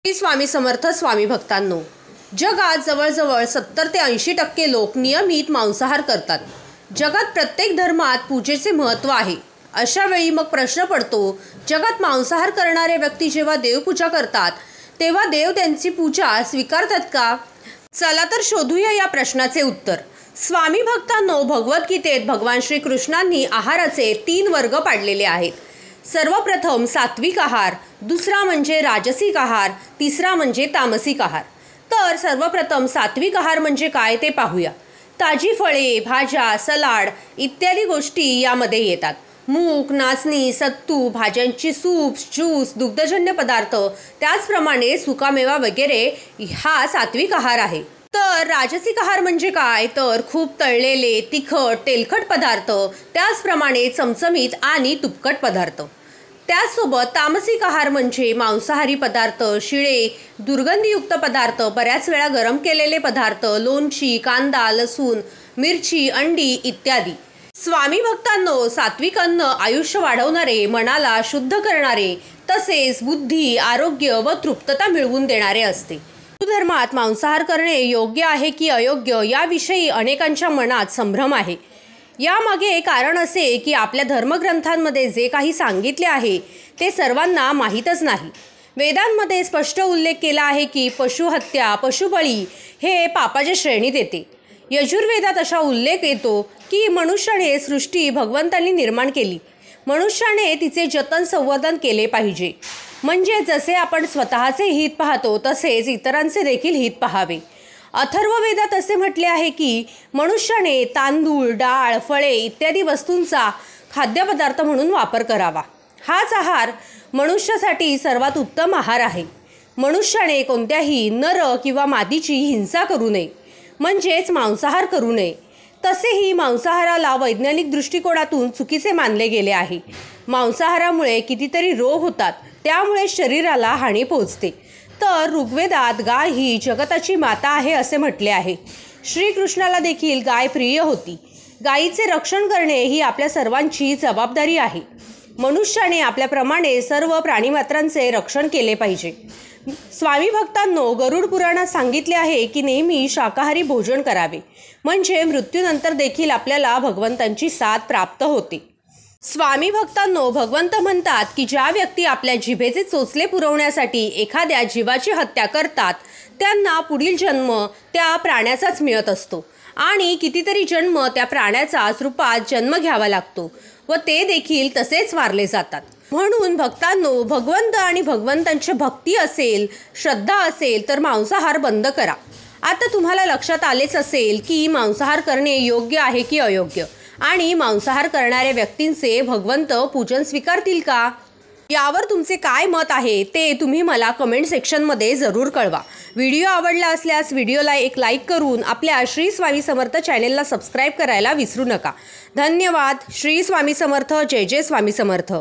श्री स्वामी समर्थ. स्वामी भक्तांनो, जगात जवळजवळ 70 ते 80% लोक नियमित मांसाहार करतात. जगात प्रत्येक धर्मात पूजेचे महत्त्व आहे. अशा वेळी मग प्रश्न पडतो, जगात मांसाहार करणारे व्यक्ती जेव्हा देवपूजा करतात तेव्हा देव त्यांची पूजा स्वीकारतात का? चला तर शोधूया या प्रश्नाचे उत्तर. स्वामी भक्तांनो, भगवद्गीतेत भगवान श्रीकृष्णांनी आहाराचे 3 वर्ग पाडलेले आहेत. सर्वप्रथम सात्विक आहार, दुसरा म्हणजे राजसिक आहार, तिसरा म्हणजे तामसिक आहार. तर सर्वप्रथम सात्विक आहार म्हणजे काय ते पाहूया. ताजी फळे, भाज्या, सलाड इत्यादी गोष्टी यामध्ये येतात. मूग, नाचणी, सत्तू, भाज्यांची सूप, ज्यूस, दुग्धजन्य पदार्थ, त्याचप्रमाणे सुकामेवा वगैरे हा सात्विक आहार आहे. तर राजसिक आहार म्हणजे काय? तर खूप तळलेले, तिखट, तेलकट पदार्थ, त्याचप्रमाणे चमचमीत आणि तुपकट पदार्थ. त्याचसोबत तामसिक आहार म्हणजे मांसाहारी पदार्थ, शिळे, दुर्गंधीयुक्त पदार्थ, बऱ्याच वेळा गरम केलेले पदार्थ, लोणची, कांदा, लसूण, मिरची, अंडी इत्यादी. स्वामी भक्तांनो, सात्विक अन्न आयुष्य वाढवणारे, मनाला शुद्ध करणारे, तसेच बुद्धी, आरोग्य व तृप्तता मिळवून देणारे असते. हिंदू धर्मात मांसाहार करणे योग्य आहे की अयोग्य याविषयी अनेकांच्या मनात संभ्रम आहे. यामागे कारण असे की आपल्या धर्मग्रंथांमध्ये जे काही सांगितले आहे ते सर्वांना माहीतच नाही. वेदांमध्ये स्पष्ट उल्लेख केला आहे की पशुहत्या, पशुबळी हे पापाच्या श्रेणीत येते. यजुर्वेदात असा उल्लेख येतो की मनुष्याने सृष्टी भगवंतांनी निर्माण केली. मनुष्याने तिचे जतन संवर्धन केले पाहिजे. म्हणजे जसे आपण स्वतःचे हित पाहतो तसेच इतरांचे देखील हित पाहावे. अथर्ववेदात असे म्हटले आहे की मनुष्याने तांदूळ, डाळ, फळे इत्यादी वस्तूंचा खाद्यपदार्थ म्हणून वापर करावा. हाच आहार मनुष्यासाठी सर्वात उत्तम आहार आहे. मनुष्याने कोणत्याही नर किंवा मादीची हिंसा करू नये, म्हणजेच मांसाहार करू नये. तसेही मांसाहाराला वैज्ञानिक दृष्टिकोनातून चुकीचे मानले गेले आहे. मांसाहारामुळे कितीतरी रोग होतात, त्यामुळे शरीराला हानी पोहोचते. तर ऋग्वेदात गाय ही जगताची माता आहे असे म्हटले आहे. श्रीकृष्णाला देखील गाय प्रिय होती. गायीचे रक्षण करणे ही आपल्या सर्वांची जबाबदारी आहे. मनुष्याने आपल्याप्रमाणे सर्व प्राणीमात्रांचे रक्षण केले पाहिजे. स्वामी भक्तांनो, गरुड पुराणात सांगितले आहे की नेहमी शाकाहारी भोजन करावे, म्हणजे मृत्यूनंतर देखील आपल्याला भगवंतांची साथ प्राप्त होते. स्वामी भक्तांनो, भगवंत म्हणतात की ज्या व्यक्ती आपल्या जिभेचे चोचले पुरवण्यासाठी एखाद्या जीवाची हत्या करतात त्यांना पुढील जन्म त्या प्राण्याचाच मिळत असतो आणि कितीतरी जन्म त्या प्राण्याचाच रूपात जन्म घ्यावा लागतो व ते देखील तसेच मारले जातात. म्हणून भक्तांनो, भगवंत आणि भगवंतांची भक्ती असेल, श्रद्धा असेल तर मांसाहार बंद करा. आता तुम्हाला लक्षात आलेच असेल की मांसाहार करणे योग्य आहे की अयोग्य, आणि मांसाहार करणाऱ्या व्यक्तींचे भगवंत पूजन स्वीकारतील का? यावर तुमचे काय मत आहे ते तुम्ही मला कमेंट सेक्शनमध्ये जरूर कळवा. व्हिडिओ आवडला असल्यास व्हिडिओला एक लाईक करून आपल्या श्री स्वामी समर्थ चॅनेलला सबस्क्राईब करायला विसरू नका. धन्यवाद. श्री स्वामी समर्थ. जय जय स्वामी समर्थ.